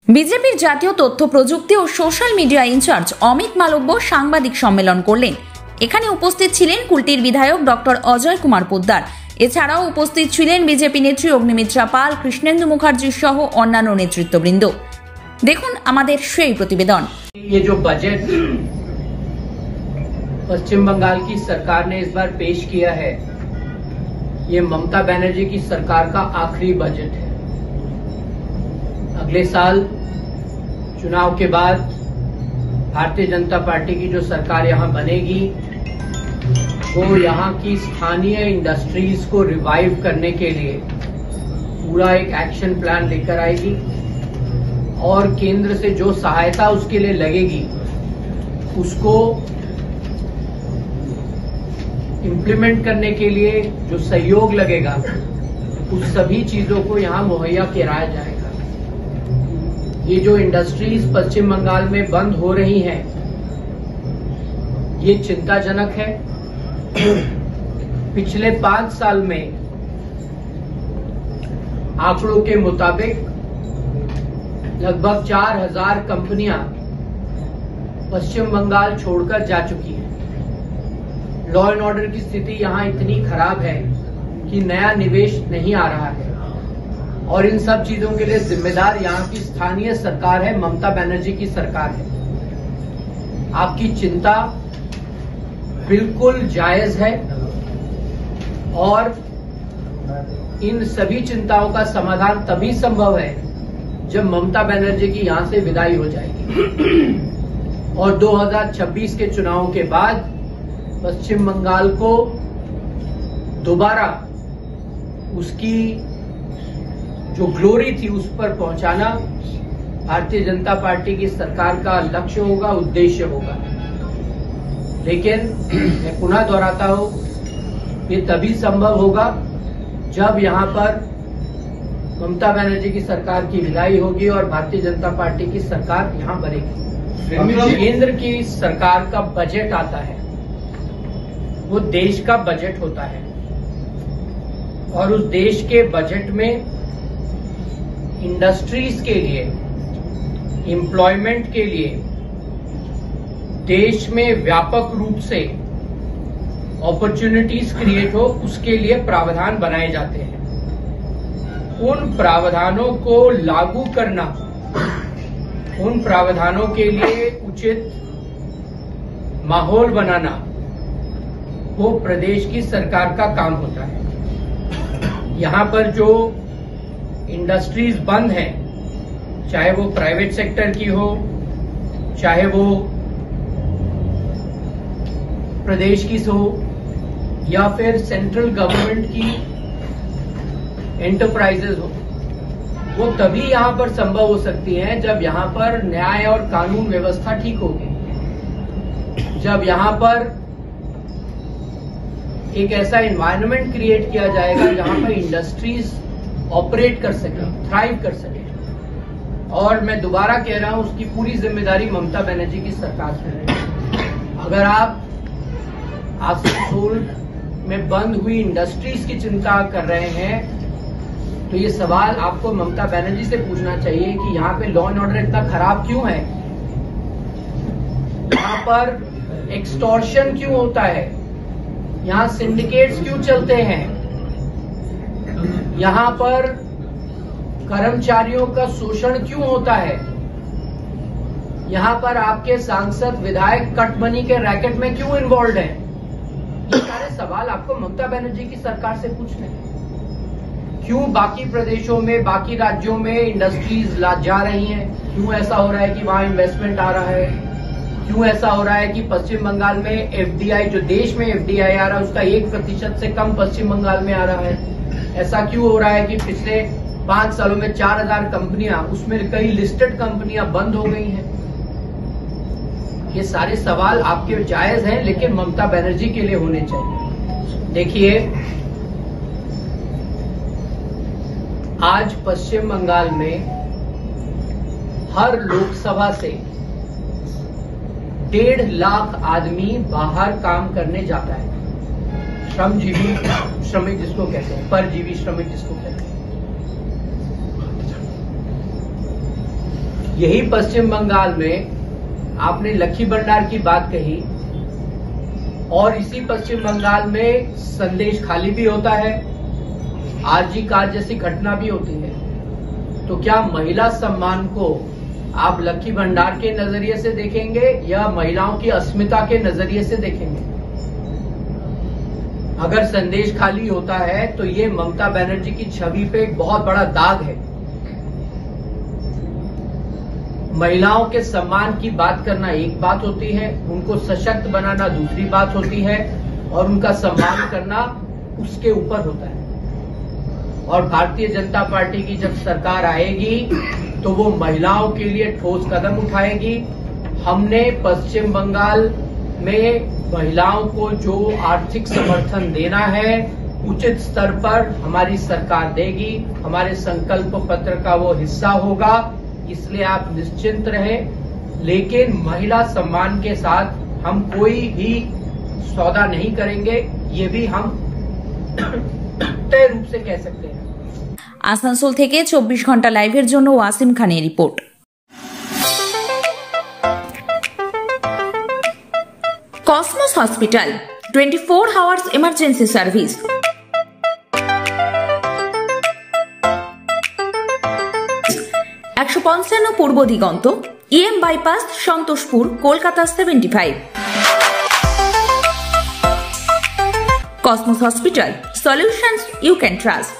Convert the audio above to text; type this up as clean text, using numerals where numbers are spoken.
বিজেপির জাতীয় তথ্য প্রযুক্তি ও social media incharge Amit Malviya সাংবাদিক সম্মেলন করলেন। এখানে উপস্থিত ছিলেন কুলটির বিধায়ক ডক্টর অজয় কুমার পোদ্দার। এছাড়াও উপস্থিত ছিলেন বিজেপি নেত্রী অগ্নিমিত্রা পাল, কৃষ্ণেন্দু মুখার্জি সহ অন্যান্য নেতৃত্ববৃন্দ। দেখুন আমাদের সেই প্রতিবেদন। ये जो बजट पश्चिम बंगाल की सरकार ने इस बार पेश किया है, ये ममता बनर्जी की सरकार का आखिरी बजट है। अगले साल चुनाव के बाद भारतीय जनता पार्टी की जो सरकार यहाँ बनेगी, वो यहाँ की स्थानीय इंडस्ट्रीज को रिवाइव करने के लिए पूरा एक एक्शन प्लान लेकर आएगी और केंद्र से जो सहायता उसके लिए लगेगी उसको इम्प्लीमेंट करने के लिए जो सहयोग लगेगा उस सभी चीजों को यहाँ मुहैया कराया जाएगा। ये जो इंडस्ट्रीज पश्चिम बंगाल में बंद हो रही हैं, ये चिंताजनक है। पिछले 5 साल में आंकड़ों के मुताबिक लगभग 4000 कंपनियां पश्चिम बंगाल छोड़कर जा चुकी हैं। लॉ एंड ऑर्डर की स्थिति यहां इतनी खराब है कि नया निवेश नहीं आ रहा है और इन सब चीजों के लिए जिम्मेदार यहां की स्थानीय सरकार है, ममता बनर्जी की सरकार है। आपकी चिंता बिल्कुल जायज है और इन सभी चिंताओं का समाधान तभी संभव है जब ममता बनर्जी की यहां से विदाई हो जाएगी और 2026 के चुनावों के बाद पश्चिम बंगाल को दोबारा उसकी जो ग्लोरी थी उस पर पहुंचाना भारतीय जनता पार्टी की सरकार का लक्ष्य होगा, उद्देश्य होगा। लेकिन मैं पुनः दोहराता हूं, ये तभी संभव होगा जब यहां पर ममता बनर्जी की सरकार की विदाई होगी और भारतीय जनता पार्टी की सरकार यहां बनेगी। केंद्र की सरकार का बजट आता है, वो देश का बजट होता है और उस देश के बजट में इंडस्ट्रीज के लिए, एम्प्लॉयमेंट के लिए देश में व्यापक रूप से अपॉर्चुनिटीज क्रिएट हो, उसके लिए प्रावधान बनाए जाते हैं। उन प्रावधानों को लागू करना, उन प्रावधानों के लिए उचित माहौल बनाना, वो प्रदेश की सरकार का काम होता है। यहां पर जो इंडस्ट्रीज बंद हैं, चाहे वो प्राइवेट सेक्टर की हो, चाहे वो प्रदेश की हो या फिर सेंट्रल गवर्नमेंट की एंटरप्राइजेज हो, वो तभी यहां पर संभव हो सकती हैं जब यहां पर न्याय और कानून व्यवस्था ठीक होगी, जब यहां पर एक ऐसा एनवायरनमेंट क्रिएट किया जाएगा जहां पर इंडस्ट्रीज ऑपरेट कर सके, थ्राइव कर सके। और मैं दोबारा कह रहा हूं, उसकी पूरी जिम्मेदारी ममता बनर्जी की सरकार से है। अगर आप आसनसोल में बंद हुई इंडस्ट्रीज की चिंता कर रहे हैं तो ये सवाल आपको ममता बनर्जी से पूछना चाहिए कि यहाँ पे लॉ एंड ऑर्डर इतना खराब क्यों है, यहाँ पर एक्सटॉर्शन क्यों होता है, यहाँ सिंडिकेट्स क्यों चलते हैं, यहाँ पर कर्मचारियों का शोषण क्यों होता है, यहाँ पर आपके सांसद विधायक कट मनी के रैकेट में क्यों इन्वॉल्व हैं। ये सारे सवाल आपको ममता बनर्जी की सरकार से पूछने हैं। क्यों बाकी प्रदेशों में, बाकी राज्यों में इंडस्ट्रीज जा रही हैं, क्यों ऐसा हो रहा है कि वहां इन्वेस्टमेंट आ रहा है, क्यों ऐसा हो रहा है कि पश्चिम बंगाल में एफडीआई, जो देश में एफडीआई आ रहा है उसका 1% से कम पश्चिम बंगाल में आ रहा है। ऐसा क्यों हो रहा है कि पिछले 5 सालों में 4000 कंपनियां, उसमें कई लिस्टेड कंपनियां बंद हो गई हैं। ये सारे सवाल आपके जायज हैं, लेकिन ममता बनर्जी के लिए होने चाहिए। देखिए, आज पश्चिम बंगाल में हर लोकसभा से 1.5 लाख आदमी बाहर काम करने जाता है। श्रमजीवी श्रमिक जिसको कहते हैं, परजीवी श्रमिक जिसको कहते हैं। यही पश्चिम बंगाल में आपने लक्की भंडार की बात कही और इसी पश्चिम बंगाल में संदेश खाली भी होता है, आरजी कार जैसी घटना भी होती है। तो क्या महिला सम्मान को आप लक्की भंडार के नजरिए से देखेंगे या महिलाओं की अस्मिता के नजरिए से देखेंगे? अगर संदेश खाली होता है तो ये ममता बनर्जी की छवि पे एक बहुत बड़ा दाग है। महिलाओं के सम्मान की बात करना एक बात होती है, उनको सशक्त बनाना दूसरी बात होती है और उनका सम्मान करना उसके ऊपर होता है। और भारतीय जनता पार्टी की जब सरकार आएगी तो वो महिलाओं के लिए ठोस कदम उठाएगी। हमने पश्चिम बंगाल में महिलाओं को जो आर्थिक समर्थन देना है उचित स्तर पर हमारी सरकार देगी, हमारे संकल्प पत्र का वो हिस्सा होगा, इसलिए आप निश्चिंत रहें। लेकिन महिला सम्मान के साथ हम कोई भी सौदा नहीं करेंगे, ये भी हम तय रूप से कह सकते हैं। আসানসোল থেকে 24 ঘন্টা লাইভের জন্য ওয়াসিম খানের রিপোর্ট। Cosmos hospital 24 hours emergency service. 155 Purba Diganta, EM bypass, Santoshpur, Kolkata 75। Cosmos hospital, solutions you can trust.